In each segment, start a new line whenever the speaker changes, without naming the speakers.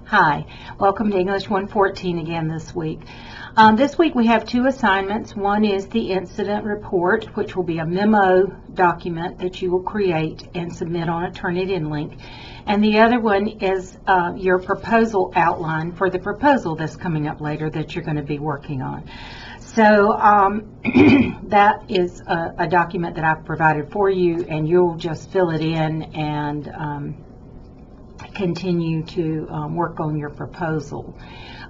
Hi, welcome to English 114 again this week. This week we have two assignments. One is the incident report, which will be a memo document that you will create and submit on a Turnitin link. And the other one is your proposal outline for the proposal that's coming up later that you're going to be working on. So that is a document that I've provided for you, and you'll just fill it in and continue to work on your proposal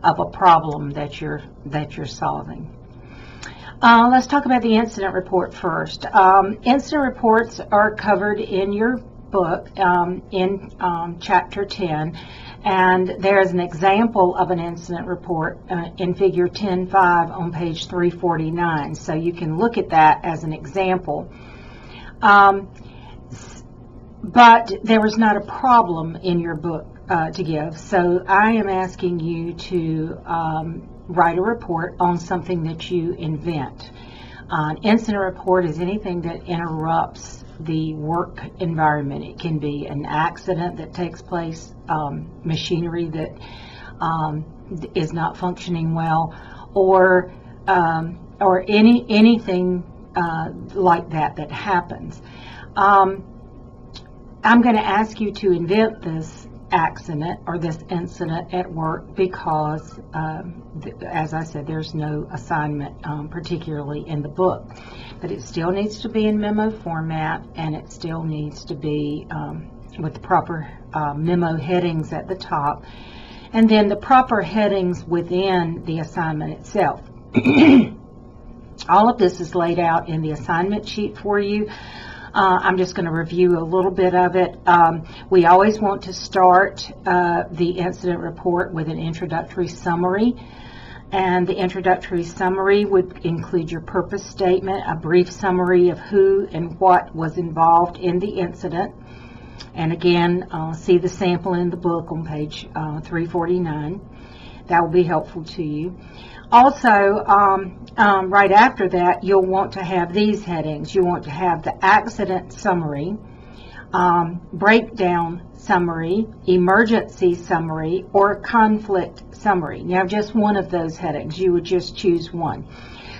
of a problem that you're solving. Let's talk about the incident report first. Incident reports are covered in your book in Chapter 10, and there's an example of an incident report in Figure 10.5 on page 349, so you can look at that as an example. But there was not a problem in your book to give, so I am asking you to write a report on something that you invent. An incident report is anything that interrupts the work environment. It can be an accident that takes place, machinery that is not functioning well, or anything like that happens. I'm going to ask you to invent this accident or this incident at work because, as I said, there's no assignment particularly in the book. But it still needs to be in memo format, and it still needs to be with the proper memo headings at the top, and then the proper headings within the assignment itself. All of this is laid out in the assignment sheet for you. I'm just going to review a little bit of it. We always want to start the incident report with an introductory summary, and the introductory summary would include your purpose statement, a brief summary of who and what was involved in the incident, and again, see the sample in the book on page 349. That will be helpful to you. Also, right after that, you'll want to have these headings. You want to have the accident summary, breakdown summary, emergency summary, or conflict summary. You have just one of those headings. You would just choose one.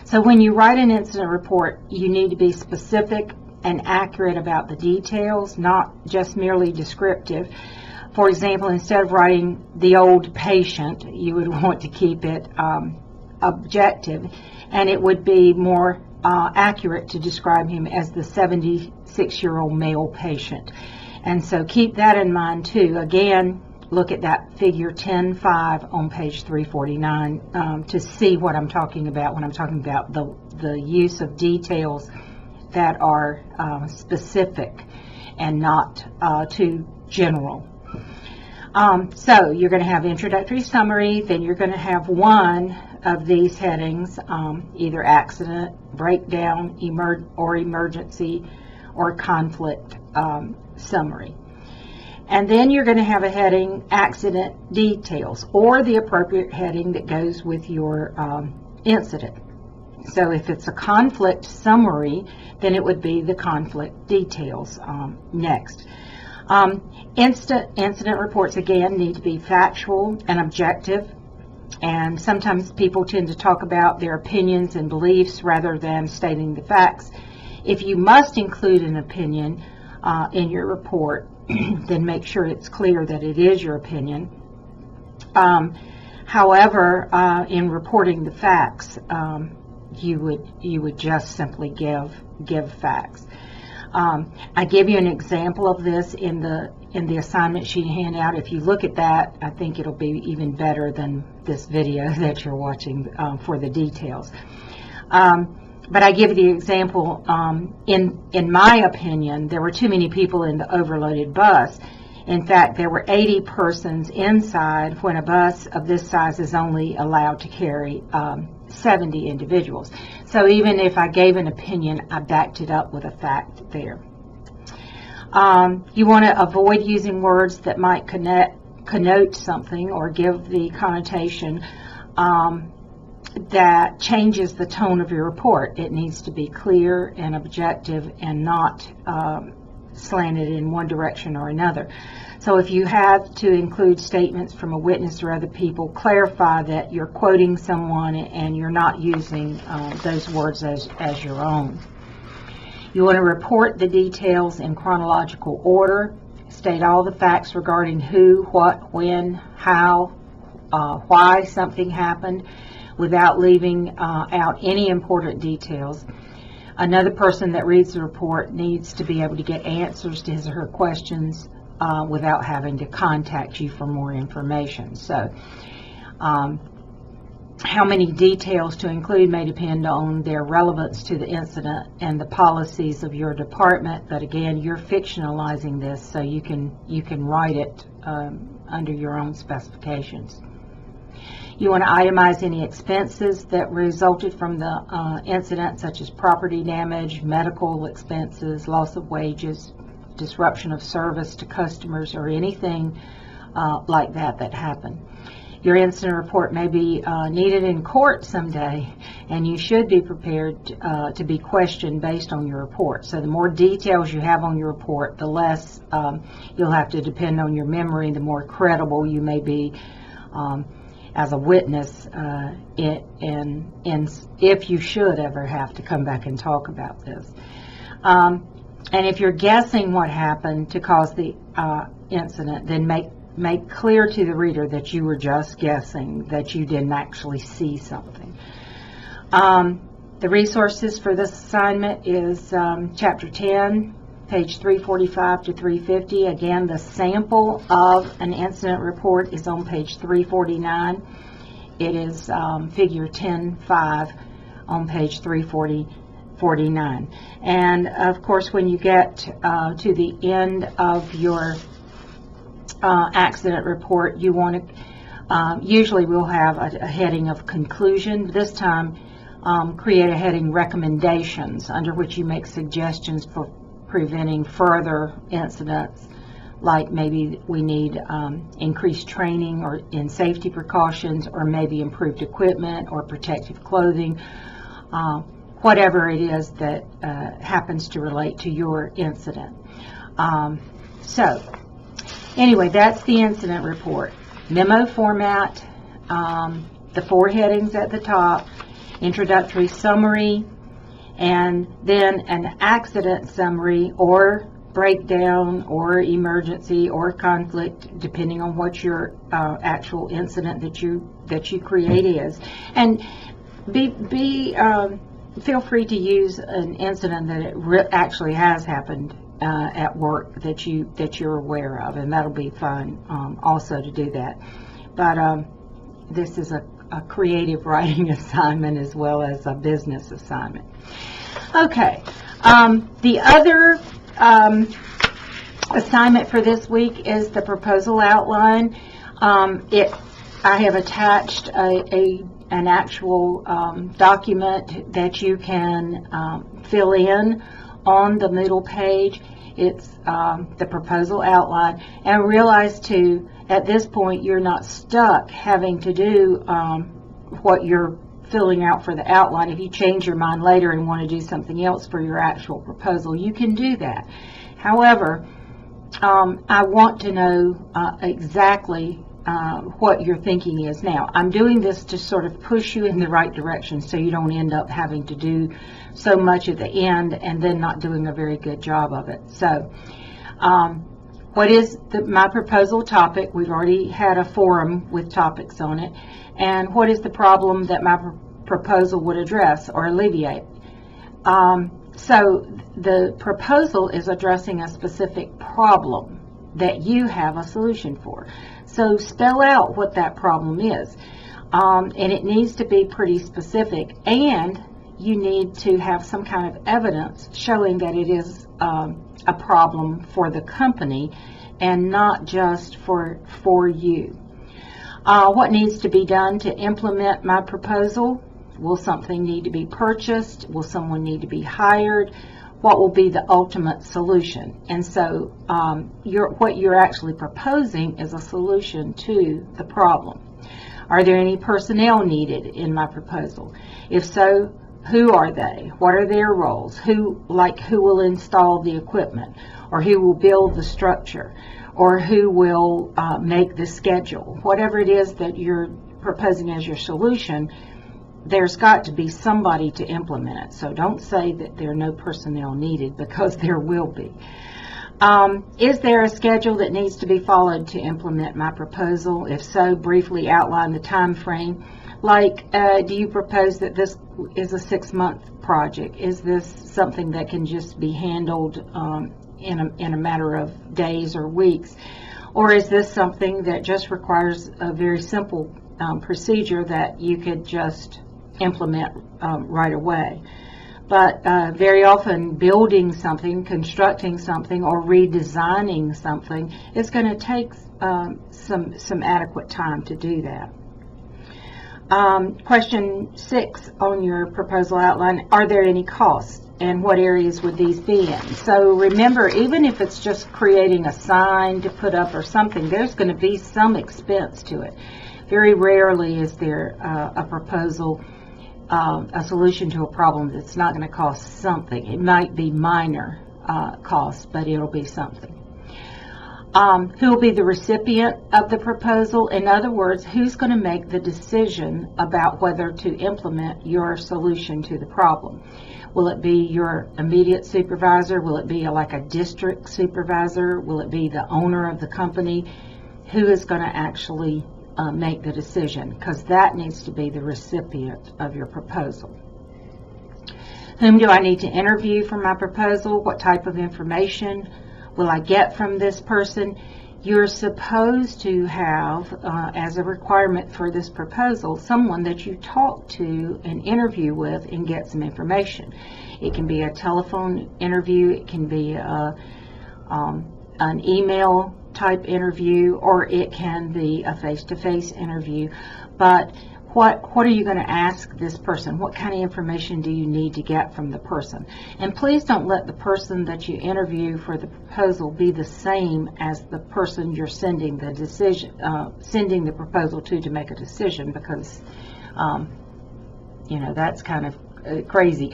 So when you write an incident report, you need to be specific and accurate about the details, not just merely descriptive. For example, instead of writing the old patient, you would want to keep it objective, and it would be more accurate to describe him as the 76-year-old male patient. And so keep that in mind too. Again, look at that Figure 10.5 on page 349 to see what I'm talking about when I'm talking about the use of details that are specific and not too general. So you're going to have introductory summary, then you're going to have one of these headings, either accident, breakdown, emergency, or conflict summary. And then you're going to have a heading, accident details, or the appropriate heading that goes with your incident. So if it's a conflict summary, then it would be the conflict details next. Incident reports, again, need to be factual and objective, and sometimes people tend to talk about their opinions and beliefs rather than stating the facts. If you must include an opinion in your report, then make sure it's clear that it is your opinion. However, in reporting the facts, you would just simply give facts. I give you an example of this in the assignment sheet handout. If you look at that, I think it'll be even better than this video that you're watching for the details. But I give you the example. In my opinion, there were too many people in the overloaded bus. In fact, there were 80 persons inside when a bus of this size is only allowed to carry 70 individuals. So even if I gave an opinion, I backed it up with a fact there. You want to avoid using words that might connote something or give the connotation that changes the tone of your report. It needs to be clear and objective and not slanted in one direction or another. So if you have to include statements from a witness or other people, clarify that you're quoting someone and you're not using those words as your own. You want to report the details in chronological order. State all the facts regarding who, what, when, how, why something happened without leaving out any important details. Another person that reads the report needs to be able to get answers to his or her questions without having to contact you for more information. So how many details to include may depend on their relevance to the incident and the policies of your department, but again, you're fictionalizing this, so you can write it under your own specifications. You want to itemize any expenses that resulted from the incident, such as property damage, medical expenses, loss of wages, disruption of service to customers, or anything like that happened. Your incident report may be needed in court someday, and you should be prepared to be questioned based on your report. So the more details you have on your report, the less you'll have to depend on your memory, the more credible you may be as a witness, and if you should ever have to come back and talk about this. And if you're guessing what happened to cause the incident, then make clear to the reader that you were just guessing, that you didn't actually see something. The resources for this assignment is Chapter 10, page 345 to 350. Again, the sample of an incident report is on page 349. It is figure 10.5 on page 349. And of course, when you get to the end of your accident report, you want to, usually we'll have a heading of conclusion. This time, create a heading recommendations, under which you make suggestions for preventing further incidents, like maybe we need increased training or in safety precautions, or maybe improved equipment or protective clothing, whatever it is that happens to relate to your incident. So anyway, that's the incident report. Memo format, the 4 headings at the top, introductory summary, and then an accident summary or breakdown or emergency or conflict, depending on what your actual incident that you create is. And feel free to use an incident that actually has happened at work that you're aware of, and that'll be fun also to do that. But this is a creative writing assignment as well as a business assignment. Okay, the other assignment for this week is the proposal outline. I have attached an actual document that you can fill in on the middle page. It's the proposal outline. And I realize too, at this point, you're not stuck having to do what you're filling out for the outline. If you change your mind later and want to do something else for your actual proposal, you can do that. However, I want to know exactly what your thinking is. Now, I'm doing this to sort of push you in the right direction so you don't end up having to do so much at the end and then not doing a very good job of it. So, what is my proposal topic? We've already had a forum with topics on it. And what is the problem that my proposal would address or alleviate? So the proposal is addressing a specific problem that you have a solution for. So spell out what that problem is. And it needs to be pretty specific, and you need to have some kind of evidence showing that it is a problem for the company and not just for you. What needs to be done to implement my proposal? Will something need to be purchased? Will someone need to be hired? What will be the ultimate solution? And so what you're actually proposing is a solution to the problem. Are there any personnel needed in my proposal? If so, Who are they? What are their roles? Who will install the equipment, or who will build the structure, or who will make the schedule? Whatever it is that you're proposing as your solution, there's got to be somebody to implement it. So don't say that there are no personnel needed, because there will be. Is there a schedule that needs to be followed to implement my proposal? If so, briefly outline the time frame. Like, do you propose that this is a 6-month project? Is this something that can just be handled in a matter of days or weeks? Or is this something that just requires a very simple procedure that you could just implement right away? But very often building something, constructing something, or redesigning something is going to take some adequate time to do that. Question 6 on your proposal outline, are there any costs, and what areas would these be in? So remember, even if it's just creating a sign to put up or something, there's going to be some expense to it. Very rarely is there a proposal, a solution to a problem that's not going to cost something. It might be minor costs, but it'll be something. Who will be the recipient of the proposal? In other words, who's going to make the decision about whether to implement your solution to the problem? Will it be your immediate supervisor? Will it be like a district supervisor? Will it be the owner of the company? Who is going to actually make the decision? Because that needs to be the recipient of your proposal. Whom do I need to interview for my proposal? What type of information will I get from this person? You're supposed to have, as a requirement for this proposal, someone that you talk to and interview with and get some information. It can be a telephone interview, it can be an email type interview, or it can be a face-to-face interview. But what are you going to ask this person? What kind of information do you need to get from the person? And please don't let the person that you interview for the proposal be the same as the person you're sending the proposal to make a decision, because that's kind of crazy.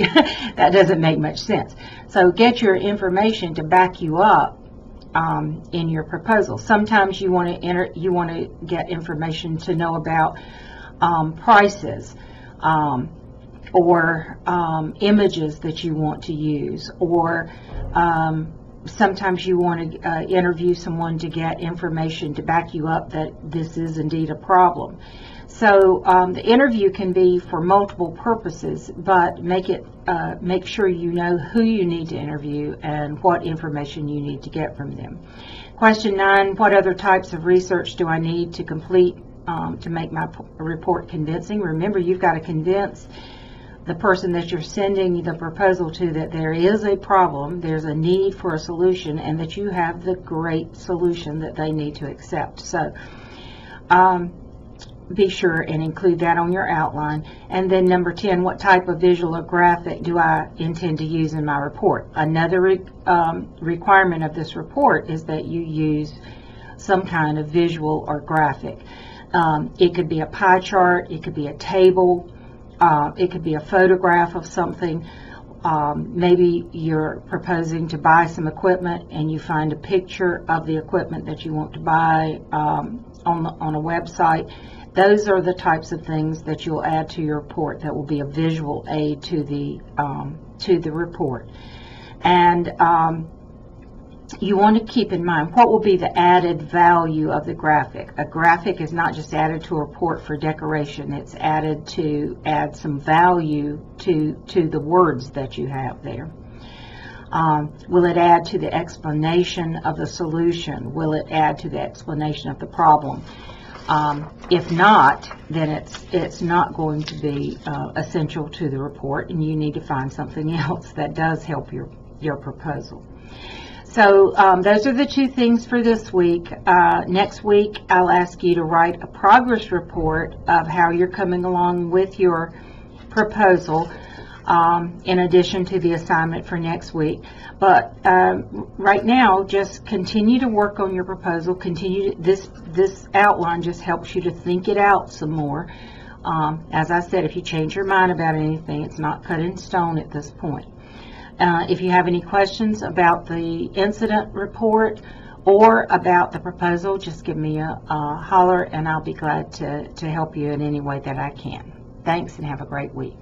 That doesn't make much sense. So get your information to back you up in your proposal. Sometimes you want to get information to know about prices, or images that you want to use, or sometimes you want to interview someone to get information to back you up that this is indeed a problem. So the interview can be for multiple purposes, but make sure you know who you need to interview and what information you need to get from them. Question 9, what other types of research do I need to complete to make my report convincing? Remember, you've got to convince the person that you're sending the proposal to that there is a problem, there's a need for a solution, and that you have the great solution that they need to accept. So be sure and include that on your outline. And then number 10, what type of visual or graphic do I intend to use in my report? Another requirement of this report is that you use some kind of visual or graphic. It could be a pie chart, it could be a table, it could be a photograph of something. Maybe you're proposing to buy some equipment and you find a picture of the equipment that you want to buy on a website. Those are the types of things that you'll add to your report that will be a visual aid to the report. And you want to keep in mind what will be the added value of the graphic. A graphic is not just added to a report for decoration, it's added to add some value to the words that you have there. Will it add to the explanation of the solution? Will it add to the explanation of the problem? If not, then it's not going to be essential to the report, and you need to find something else that does help your proposal. So those are the 2 things for this week. Next week, I'll ask you to write a progress report of how you're coming along with your proposal, in addition to the assignment for next week. But right now, just continue to work on your proposal. This outline just helps you to think it out some more. As I said, if you change your mind about anything, it's not cut in stone at this point. If you have any questions about the incident report or about the proposal, just give me a holler, and I'll be glad to help you in any way that I can. Thanks, and have a great week.